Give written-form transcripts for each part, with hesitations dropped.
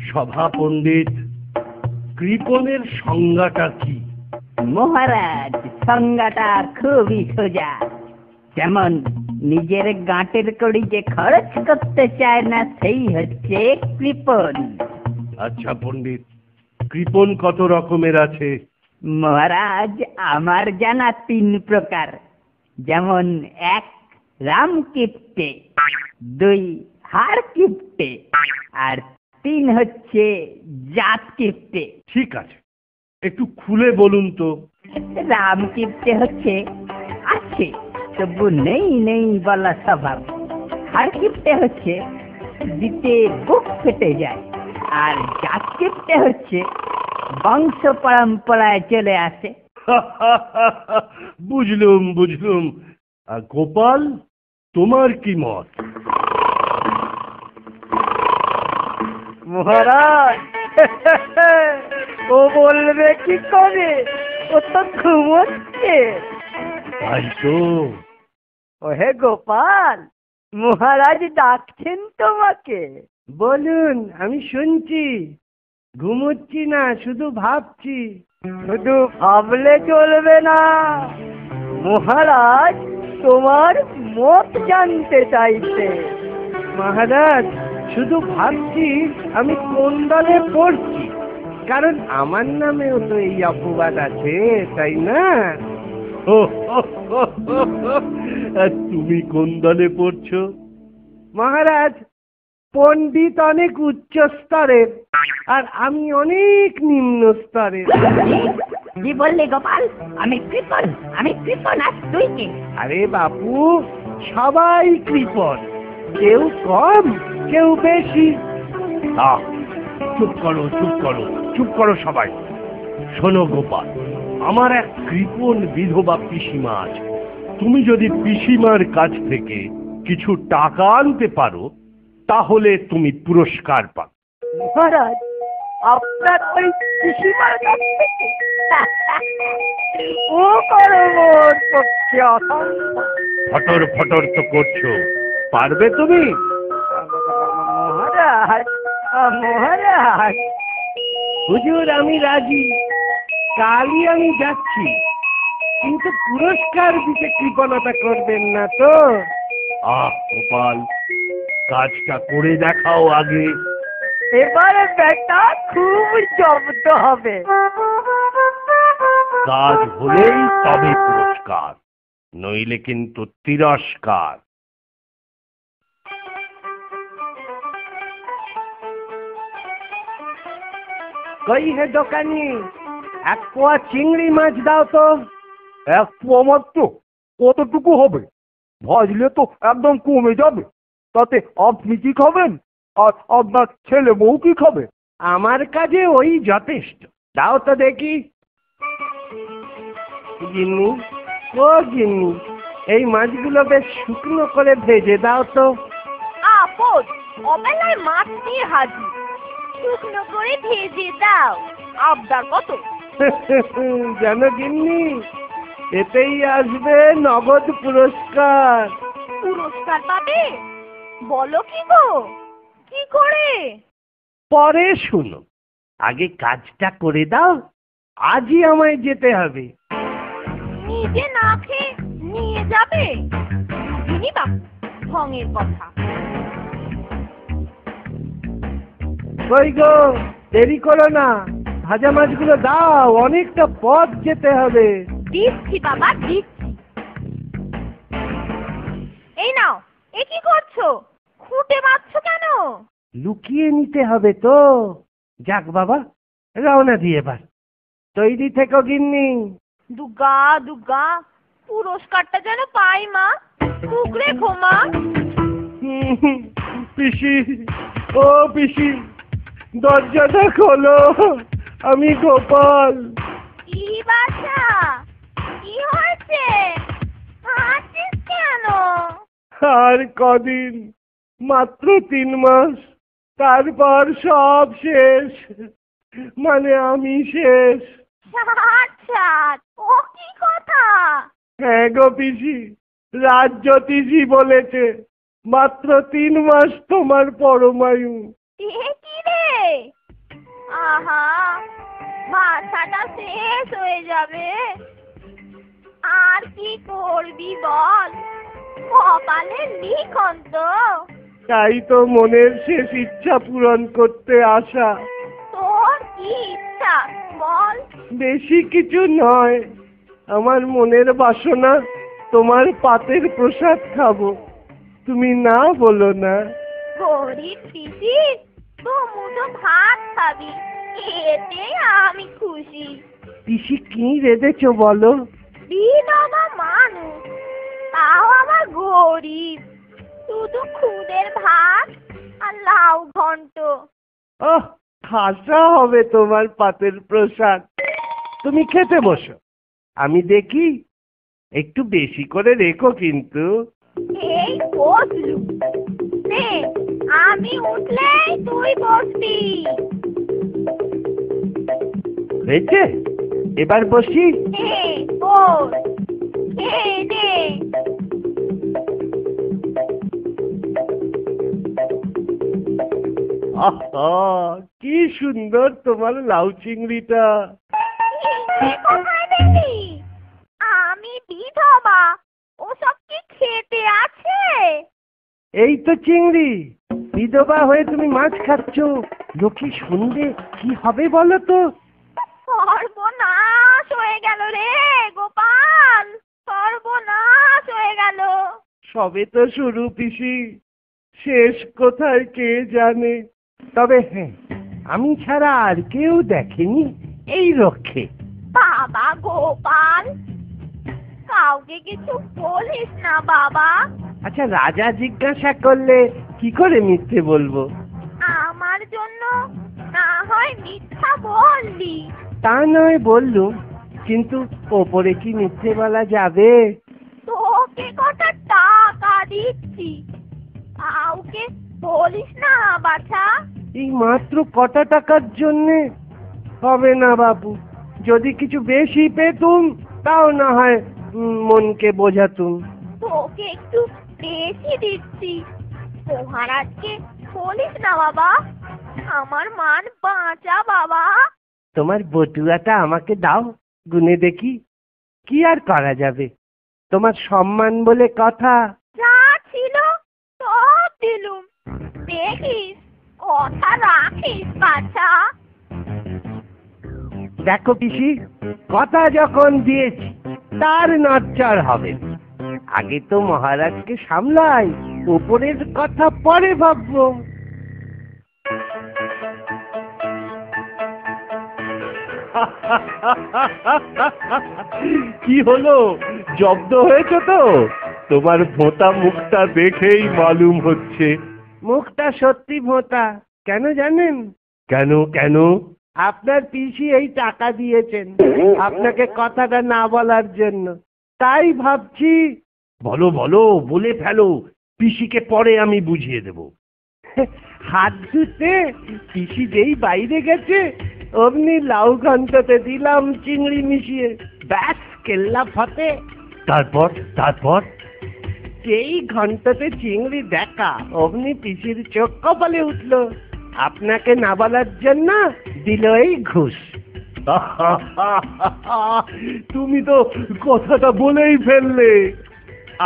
সভা পণ্ডিত, কৃপণের সংজ্ঞাটা কি? মহারাজ, সংজ্ঞাটা খুবই সোজা। যেমন নিজের গাঁটের কড়ি যে খরচ করতে চায় না, সেই হচ্ছে কৃপণ। আচ্ছা পণ্ডিত, কৃপণ কত রকমের আছে? মহারাজ, আমার জানা 3 প্রকার। যেমন 1 রাম কিপ্টে, 2 হার কিপ্টে, আর 3 হচ্ছে জাত কিপ্টে। ঠিক আছে, একটু খুলে বলুন তো। রাম কিপ্টে হচ্ছে আছে তবু নেই নেই বলা স্বভাব। হার কিপ্টে হচ্ছে দিতে বুক ফেটে যায়। আর জাত কিপ্টে হচ্ছে বংশ পরম্পরায় চলে আসে। বুঝলুম বুঝলুম। আর গোপাল, তোমার কি মত? মহারাজ, ও বলবে কি করে? ও তো ঘুমোচ্ছে। তাই তো। ওহে গোপাল, মহারাজ ডাকছেন তোমাকে। বলুন, আমি শুনছি। ঘুমোচ্ছি না, শুধু ভাবছি। শুধু ভাবলে চলবে না, মহারাজ তোমার মত জানতে চাইছে। মহারাজ, শুধু ভাবছি আমি কোন দলে পড়ছি, কারণ আমার নামেও তো এই অপবাদ আছে, তাই না? তুমি কোন দলে পড়ছো? মহারাজ, পণ্ডিত অনেক উচ্চ স্তরের আর আমি অনেক নিম্ন স্তরের। কি বললি গোপাল? আমি কৃপণ, আমি কৃপণ, আর তুই কি? আরে বাপু, সবাই কৃপণ, কেউ কম কেউ বেশি। চুপ করো, চুপ করো, চুপ করো সবাই। শোনো গোপাল, আমার এক কৃপণ বিধবা পিসিমা আছে। তুমি যদি পিসিমার কাছ থেকে কিছু টাকা আনতে পারো, তাহলে তুমি পুরস্কার পাবে। মহারাজ, আপনার ওই পিসিমার কাছ থেকে? ও পরমর পক্ষে অসম্ভব। ফটর ফটর তো করছো, পারবে তুমি? মহারাজ, মহারাজ, হুজুর, আমি রাজি। কালই আমি যাচ্ছি, কিন্তু পুরস্কার দিতে কৃপণতা করবেন না তো? গোপাল, কাজটা করে দেখাও আগে। এবারে বেটা খুব জব্দ হবে। কাজ হলেই তবে পুরস্কার, নইলে কিন্তু তিরস্কার। কই হে দোকানি, 1 পোয়া চিংড়ি মাছ দাও তো। 1 পোয়া মাত্র? কতটুকু হবে? ভাজলে তো একদম কমে যাবে। তাতে আপনি কি খাবেন, আর আপনার ছেলে বউ কি খাবে? আমার কাজে ওই যথেষ্ট। দাও তো দেখি। গিন্নি, ও গিন্নি, এই মাছগুলো বেশ শুকনো করে ভেজে দাও তো। আপদ, অবেলায় মাছ নিয়ে হাজির। শুকনো করে ভেজে দাও। আবদার কত? জানো গিন্নি, এতেই আসবে নগদ পুরস্কার। পুরস্কার পাবে? বলো কি গো, কি করে? পরে শুনো, আগে কাজটা করে দাও। আজই আমায় যেতে হবে। নিজে না খেয়ে নিয়ে যাবে? বুঝিনি বাপু ঢঙের কথা। কই গো, দেরি করো না, ভাজা মাছগুলো দাও, অনেকটা পথ যেতে হবে। দিচ্ছি বাবা, দিচ্ছি। এই নাও। এ কি করছো? খুঁটে বাঁধছো কেন? লুকিয়ে নিতে হবে তো। যাক বাবা, রওনা দিয়ে এবার। তৈরি থেকো গিন্নি। দুর্গা দুর্গা, পুরস্কারটা যেন পাই মা। মুখ রেখো মা। পিসি, ও পিসি, দরজাটা খোলো, আমি গোপাল। কি বাছা, কি হয়েছে? হাসিস কেন? আর কদিন, মাত্র 3 মাস, তারপর সব শেষ। মানে আমি শেষ। আচ্ছা, ও কি কথা? হ্যাঁ গো পিসি, রাজ্যোতিষী বলেছে মাত্র 3 মাস তোমার পরমায়ু। এ কি রে? আহা, মাথাটা শেষ হয়ে যাবে। আর কি করবি বল, কপালে লিখন তো। তাই তো মনের শেষ ইচ্ছা পূরণ করতে আসা। তোর কি ইচ্ছা বল? বেশি কিছু নয়, আমার মনের বাসনা তোমার পাতের প্রসাদ খাবো। তুমি না বলো না। গরিব পিসি, তো মুঠো ভাত খাবি, এতে আমি খুশি। পিসি কি রেঁধেছো বলো? বিধবা মানুষ, তাও আবার গরিব, শুধু খুদের ভাত আর লাউ ঘন্ট। ওহ, খাসা হবে তোমার পাতের প্রসাদ। তুমি খেতে বসো, আমি দেখি। একটু বেশি করে রেখো কিন্তু। এই বসলু, নে আমি উঠলেই তুই বসবি। হয়েছে, এবার বসি। নে বস, খেয়ে নে। আহা, কি সুন্দর তোমার লাউ চিংড়িটা। এই কোথায় দেখি? আমি বিধবা, ওসব কি খেতে আছে? এই তো চিংড়ি। বিধবা হয়ে তুমি মাছ খাচ্ছ, লোকে শুনলে কি হবে বলো তো? সর্বনাশ হয়ে গেল রে গোপাল, সর্বনাশ হয়ে গেল। সবে তো শুরু পিসি, শেষ কোথায় কে জানে। তবে হ্যাঁ, আমি ছাড়া আর কেউ দেখেনি এই রক্ষে। বাবা গোপাল, কাউকে কিছু বলিস না বাবা। আচ্ছা, রাজা জিজ্ঞাসা করলে কি করে মিথ্যে বলবো? আমার জন্য না হয় মিথ্যা বললি। তা নয় বললুম, কিন্তু ওপরে কি মিথ্যে বলা যাবে? তোকে কটা টাকা দিচ্ছি, কাউকে বলিস না বাছা। এই মাত্র কটা টাকার জন্যে? হবে না বাবু, যদি কিছু বেশি পেতুম তাও না হয় মনকে বোঝাতুম। তোকে একটু বেশি দিচ্ছি, মহারাজকে বলিস না বাবা, আমার মান বাঁচা বাবা। তোমার বটুয়াটা আমাকে দাও, গুনে দেখি। কি আর করা যাবে, তোমার সম্মান বলে কথা। যা ছিল সব দিলুম, দেখিস কথা রাখিস বাছা। দেখো পিসি, কথা যখন দিয়েছি তার নড়চড় হবে। আগে তো মহারাজকে সামলাই, উপরের কথা পরে ভাববো। কি হলো, জব্দ হয়েছে তো? তোমার ভোঁতা মুখটা দেখেই মালুম হচ্ছে। মুখটা সত্যি ভোঁতা। কেন জানেন? কেন কেন? আপনার পিসি এই টাকা দিয়েছেন আপনাকে কথাটা না বলার জন্য, তাই ভাবছি। বলো বলো, বলে ফেলো, পিসিকে পরে আমি বুঝিয়ে দেব। হাত ধুতে পিসি যেই বাইরে গেছে অমনি লাউ ঘন্টতে দিলাম চিংড়ি মিশিয়ে, ব্যাস কেল্লা ফতে। তারপর তারপর যেই ঘন্টতে চিংড়ি দেখা অমনি পিসির চোখ কপালে উঠলো। আপনাকে না বলার জন্য দিল এই ঘুষ। তুমি তো কথাটা বলেই ফেললে।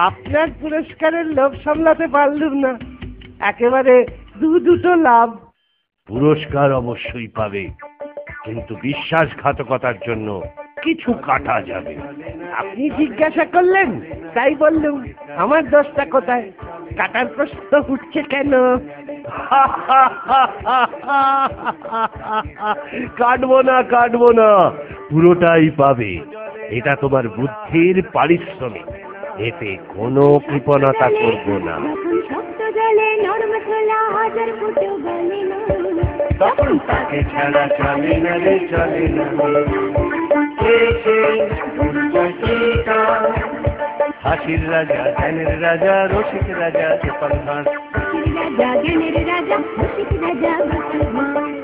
আপনার পুরস্কারের লোভ সামলাতে পারলুম না, একেবারে দুটো লাভ। পুরস্কার অবশ্যই পাবে, কিন্তু বিশ্বাসঘাতকতার জন্য কিছু কাটা যাবে। আপনি জিজ্ঞাসা করলেন তাই বললুম, আমার দোষটা কোথায়? কাটার প্রশ্ন উঠছে কেন? কাটবো না, পুরোটাই পাবে। এটা তোমার বুদ্ধির পারিশ্রমিক, এতে কোনো কৃপণতা করবো না। তখন তাকে ছাড়া চলে না রে, চলে না। হাসির রাজা, জ্ঞানের রাজা, রসিক রাজা, গোপাল ভাঁড়। রাজা জ্ঞানের রাজা, রসিক রাজা গোপাল ভাঁড়।